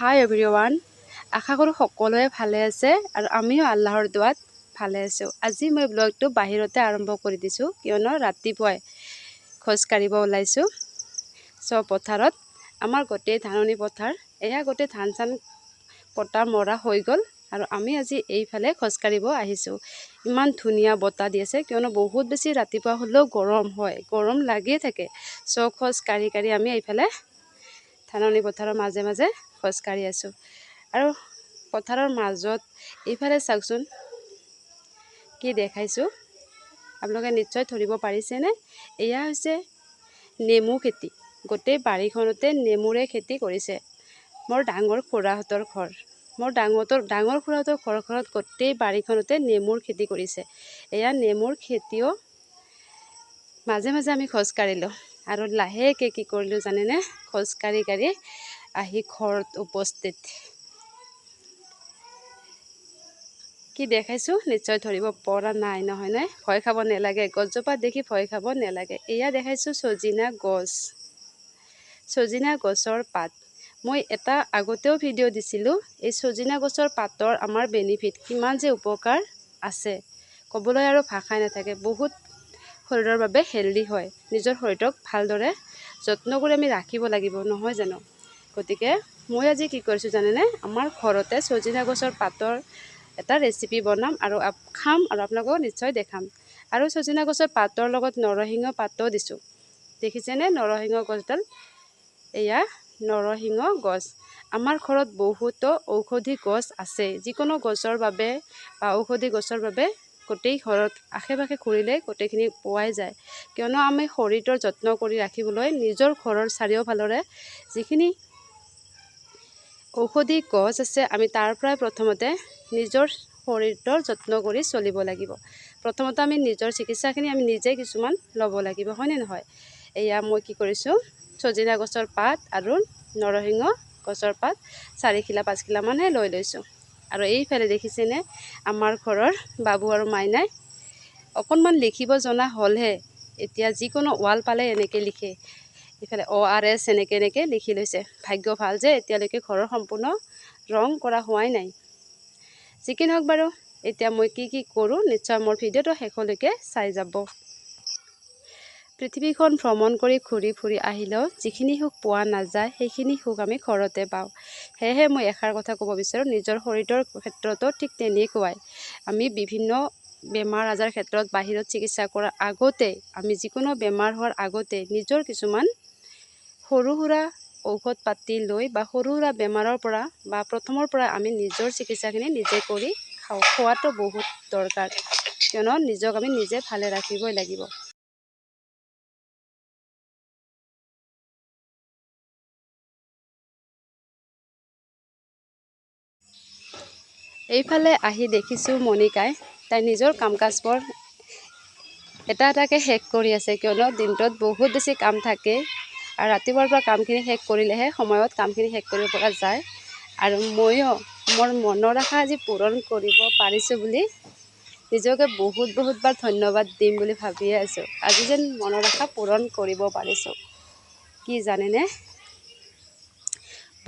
হাই everyone, আশা কৰোঁ সকলোৱে ভালে আছে আৰু আমিও আল্লাহৰ দুৱাত ভালে আছোঁ। আজি মই ব্লগটো বাহিৰতে আৰম্ভ কৰি দিছোঁ, কিয়নো ৰাতিপুৱাই খোজ কাঢ়িব ওলাইছোঁ। পথাৰত আমাৰ গোটেই ধাননি পথাৰ, এয়া গোটেই ধান চান কটা মৰা হৈ গ'ল আৰু আমি আজি এইফালে খোজ কাঢ়িব আহিছোঁ। ইমান ধুনীয়া বতাহ দি আছে, কিয়নো বহুত বেছি ৰাতিপুৱা হ'লেও গৰম হয়, গৰম লাগিয়ে থাকে। খোজ কাঢ়ি কাঢ়ি আমি এইফালে ধাননি পথাৰৰ মাজে মাজে খোজ কাঢ়ি আছোঁ। আৰু পথাৰৰ মাজত এইফালে চাওকচোন কি দেখাইছোঁ, আপোনালোকে নিশ্চয় ধৰিব পাৰিছেনে? এয়া হৈছে নেমু খেতি। গোটেই বাৰীখনতে নেমুৰে খেতি কৰিছে। মোৰ ডাঙৰ খুৰাহঁতৰ ঘৰ, মোৰ ডাঙৰ খুৰাহঁতৰ ঘৰখনত গোটেই বাৰীখনতে নেমুৰ খেতি কৰিছে। এয়া নেমুৰ খেতিও মাজে মাজে আমি খোজ কাঢ়িলোঁ আৰু লাহেকৈ কি কৰিলোঁ জানেনে? খোজ কাঢ়ি কাঢ়ি আহি ঘৰত উপস্থিত। কি দেখাইছোঁ নিশ্চয় ধৰিব পৰা নাই, নহয়নে? ভয় খাব নালাগে, গছজোপা দেখি ভয় খাব নালাগে। এয়া দেখাইছোঁ ছজিনা গছ, ছজিনা গছৰ পাত। মই এটা আগতেও ভিডিঅ' দিছিলোঁ, এই ছজিনা গছৰ পাতৰ আমাৰ বেনিফিট কিমান যে উপকাৰ আছে, ক'বলৈ আৰু ভাষাই নাথাকে। বহুত শৰীৰৰ বাবে হেল্ডি হয়। নিজৰ শৰীৰটোক ভালদৰে যত্ন কৰি আমি ৰাখিব লাগিব, নহয় জানো? গতিকে মই আজি কি কৰিছোঁ জানেনে? আমাৰ ঘৰতে ছজিনা গছৰ পাতৰ এটা ৰেচিপি বনাম আৰু খাম আৰু আপোনালোকক নিশ্চয় দেখাম। আৰু ছজিনা গছৰ পাতৰ লগত নৰসিংহ পাতো দিছোঁ। দেখিছেনে নৰসিংহ গছডাল? এয়া নৰসিংহ গছ। আমাৰ ঘৰত বহুতো ঔষধি গছ আছে। যিকোনো গছৰ বাবে বা ঔষধি গছৰ বাবে গোটেই ঘৰত আশে পাশে ঘূৰিলে গোটেইখিনি পোৱাই যায়। কিয়নো আমি শৰীৰটোৰ যত্ন কৰি ৰাখিবলৈ নিজৰ ঘৰৰ চাৰিওফালৰে যিখিনি ঔষধি গছ আছে, আমি তাৰ পৰাই প্ৰথমতে নিজৰ শৰীৰটোৰ যত্ন কৰি চলিব লাগিব। প্ৰথমতে আমি নিজৰ চিকিৎসাখিনি আমি নিজে কিছুমান ল'ব লাগিব, হয়নে নহয়? এয়া মই কি কৰিছোঁ, ছজিনা গছৰ পাত আৰু নৰসিংহ গছৰ পাত 4 খিলা 5 খিলামানহে লৈ লৈছোঁ। আৰু এইফালে দেখিছেনে আমাৰ ঘৰৰ বাবু আৰু মাইনাই অকণমান লিখিব জনা হ'লহে। এতিয়া যিকোনো ৱাল পালে এনেকৈ লিখে। ইফালে ORS এনেকৈ লিখি লৈছে। ভাগ্য ভাল যে এতিয়ালৈকে ঘৰৰ সম্পূৰ্ণ ৰং কৰা হোৱাই নাই। যি কি নহওক বাৰু, এতিয়া মই কি কৰোঁ নিশ্চয় মোৰ ভিডিঅ'টো শেষলৈকে চাই যাব। পৃথিৱীখন ভ্ৰমণ কৰি ঘূৰি ফুৰি আহিলেও যিখিনি সুখ পোৱা নাযায়, সেইখিনি সুখ আমি ঘৰতে পাওঁ। সেয়েহে মই এষাৰ কথা ক'ব বিচাৰোঁ, নিজৰ শৰীৰৰ ক্ষেত্ৰতো ঠিক তেনেকুৱাই। আমি বিভিন্ন বেমাৰ আজাৰ ক্ষেত্ৰত বাহিৰত চিকিৎসা কৰাৰ আগতে, আমি যিকোনো বেমাৰ হোৱাৰ আগতে নিজৰ কিছুমান সৰু সুৰা ঔষধ পাতি লৈ বা সৰু সুৰা বেমাৰৰ পৰা বা প্ৰথমৰ পৰা আমি নিজৰ চিকিৎসাখিনি নিজে কৰি খোৱাটো বহুত দৰকাৰ। কিয়নো নিজক আমি নিজে ভালে ৰাখিবই লাগিব। এইফালে আহি দেখিছোঁ মণিকাই তাই নিজৰ কাম কাজবোৰ এটা এটাকৈ শেষ কৰি আছে। কিয়নো দিনটোত বহুত বেছি কাম থাকে আৰু ৰাতিপুৱাৰ পৰা কামখিনি শেষ কৰিলেহে সময়ত কামখিনি শেষ কৰিব পৰা যায়। আৰু ময়ো মোৰ মনৰ আশা আজি পূৰণ কৰিব পাৰিছোঁ বুলি নিজকে বহুতবাৰ ধন্যবাদ দিম বুলি ভাবিয়ে আছোঁ। আজি যেন মনৰ আশা পূৰণ কৰিব পাৰিছোঁ। কি জানেনে?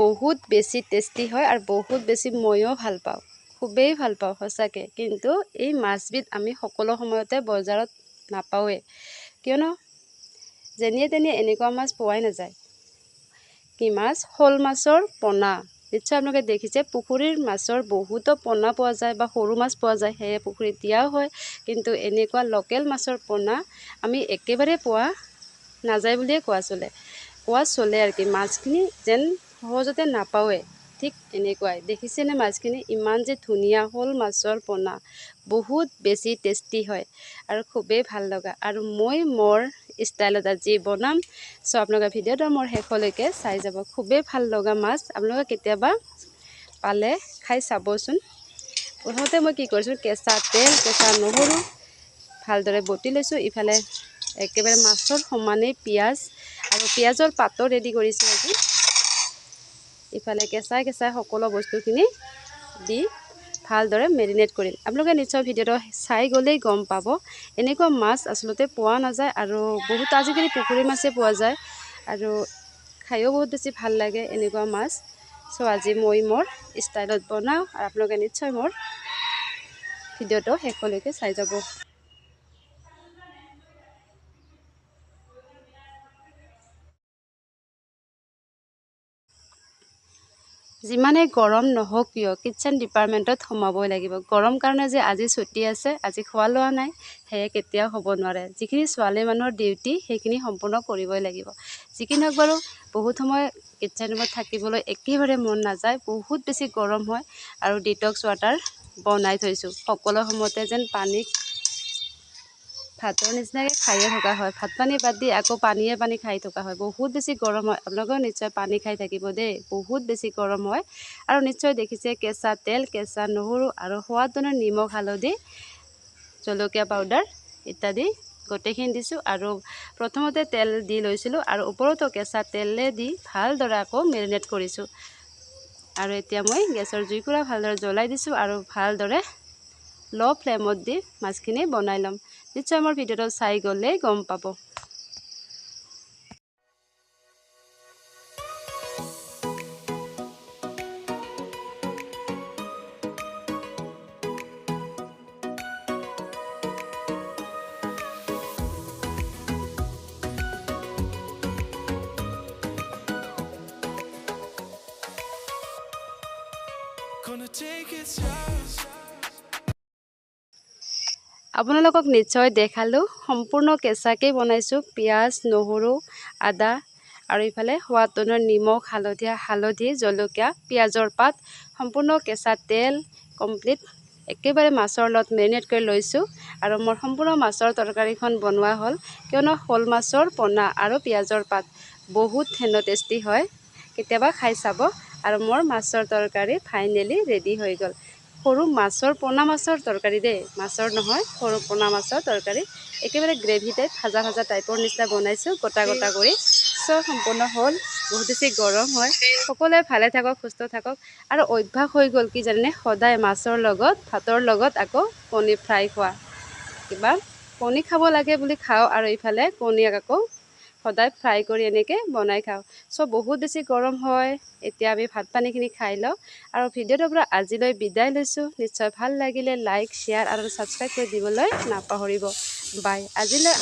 বহুত বেছি টেষ্টি হয় আৰু বহুত বেছি ময়ো ভাল পাওঁ, খুবেই ভাল পাওঁ সঁচাকৈ। কিন্তু এই মাছবিধ আমি সকলো সময়তে বজাৰত নাপাওঁৱেই, কিয়নো যেনিয়ে তেনিয়ে এনেকুৱা মাছ পোৱাই নাযায়। কি মাছ? শ'ল মাছৰ পোনা। নিশ্চয় আপোনালোকে দেখিছে, পুখুৰীৰ মাছৰ বহুতো পোনা পোৱা যায় বা সৰু মাছ পোৱা যায়, সেয়ে পুখুৰীত দিয়াও হয়। কিন্তু এনেকুৱা লোকেল মাছৰ পোনা আমি একেবাৰে পোৱা নাযায় বুলিয়ে কোৱা চলে আৰু কি। মাছখিনি যেন সহজতে নাপাওঁৱে, ঠিক এনেকুৱাই। দেখিছেনে মাছখিনি ইমান যে ধুনীয়া, শ'ল মাছৰ পোনা, বহুত বেছি টেষ্টি হয় আৰু খুবেই ভাল লগা। আৰু মই মোৰ ষ্টাইলত আজি বনাম। আপোনালোকে ভিডিঅ'টো মোৰ শেষলৈকে চাই যাব। খুবেই ভাল লগা মাছ, আপোনালোকে কেতিয়াবা পালে খাই চাবচোন। প্ৰথমতে মই কি কৰিছোঁ, কেঁচা তেল, কেঁচা নহৰু ভালদৰে বটি লৈছোঁ। ইফালে একেবাৰে মাছৰ সমানেই পিঁয়াজ আৰু পিঁয়াজৰ পাতো ৰেডি কৰিছোঁ আজি। ইফালে কেঁচাই সকলো বস্তুখিনি দি ভালদৰে মেৰিনেট কৰিম। আপোনালোকে নিশ্চয় ভিডিঅ'টো চাই গ'লেই গম পাব, এনেকুৱা মাছ আচলতে পোৱা নাযায় আৰু বহুত আজিকালি পুখুৰী মাছেই পোৱা যায় আৰু খায়ো বহুত বেছি ভাল লাগে এনেকুৱা মাছ। চ' আজি মই মোৰ ষ্টাইলত বনাওঁ আৰু আপোনালোকে নিশ্চয় মোৰ ভিডিঅ'টো শেষলৈকে চাই যাব। যিমানে গৰম নহওক কিয় কিটচেন ডিপাৰ্টমেণ্টত সোমাবই লাগিব। গৰম কাৰণে যে আজি ছুটি আছে, আজি খোৱা লোৱা নাই, সেয়ে কেতিয়াও হ'ব নোৱাৰে। যিখিনি ছোৱালী মানুহৰ ডিউটি সেইখিনি সম্পূৰ্ণ কৰিবই লাগিব। যিকি নহওক বাৰু বহুত সময় কিটচেন ৰুমত থাকিবলৈ একেবাৰে মন নাযায়, বহুত বেছি গৰম হয় আৰু ডিটক্স ৱাটাৰ বনাই থৈছোঁ। সকলো সময়তে যেন পানী ভাতৰ নিচিনাকৈ খায়ে থকা হয়, ভাত পানী বাদ দি আকৌ পানীয়ে পানী খাই থকা হয়। বহুত বেছি গৰম হয়, আপোনালোকেও নিশ্চয় পানী খাই থাকিব দেই, বহুত বেছি গৰম হয়। আৰু নিশ্চয় দেখিছে কেঁচা তেল, কেঁচা নহৰু আৰু সোৱাদ অনুযায়ী নিমখ, হালধি, জলকীয়া পাউডাৰ ইত্যাদি গোটেইখিনি দিছোঁ। আৰু প্ৰথমতে তেল দি লৈছিলোঁ আৰু ওপৰতো কেঁচা তেলে দি ভালদৰে আকৌ মেৰিনেট কৰিছোঁ। আৰু এতিয়া মই গেছৰ জুইকুৰা ভালদৰে জ্বলাই দিছোঁ আৰু ভালদৰে ল' ফ্লেমত দি মাছখিনি বনাই ল'ম। নিশ্চয় মোৰ ভিডিঅ'টো চাই গ'লেই গম পাব। আপোনালোকক নিশ্চয় দেখালোঁ, সম্পূৰ্ণ কেঁচাকৈ বনাইছোঁ। পিঁয়াজ, নহৰু, আদা আৰু ইফালে সোৱাদ অনুযায়ী নিমখ, হালধি, জলকীয়া, পিঁয়াজৰ পাত, সম্পূৰ্ণ কেঁচা তেল কমপ্লিট একেবাৰে মাছৰ লগত মেৰিনেট কৰি লৈছোঁ। আৰু মোৰ সম্পূৰ্ণ মাছৰ তৰকাৰীখন বনোৱা হ'ল, কিয়নো শ'ল মাছৰ পোনা আৰু পিঁয়াজৰ পাত বহুত টেষ্টি হয়, কেতিয়াবা খাই চাব। আৰু মোৰ মাছৰ তৰকাৰী ফাইনেলি ৰেডি হৈ গ'ল। সৰু মাছৰ পোনা মাছৰ তৰকাৰী দেই, মাছৰ নহয়, সৰু পোনা মাছৰ তৰকাৰী। একেবাৰে গ্ৰেভি টাইপ, ভাজা ভাজা টাইপৰ নিচিনা বনাইছোঁ, গোটা গোটা কৰি। চ' সম্পূৰ্ণ হ'ল, বহুত বেছি গৰম হয়। সকলোৱে ভালে থাকক, সুস্থ থাকক। আৰু অভ্যাস হৈ গ'ল কি জানেনে, সদায় মাছৰ লগত ভাতৰ লগত আকৌ কণী ফ্ৰাই খোৱা। কিবা কণী খাব লাগে বুলি খাওঁ আৰু ইফালে কণী আকৌ সদায় ফ্ৰাই কৰি এনেকৈ বনাই খাওঁ। চ' বহুত বেছি গৰম হয়। এতিয়া আমি ভাত পানীখিনি খাই লওঁ আৰু ভিডিঅ'টোৰ পৰা আজিলৈ বিদায় লৈছোঁ। নিশ্চয় ভাল লাগিলে লাইক, শ্বেয়াৰ আৰু ছাবস্ক্ৰাইব কৰি দিবলৈ নাপাহৰিব। বাই, আজিলৈ।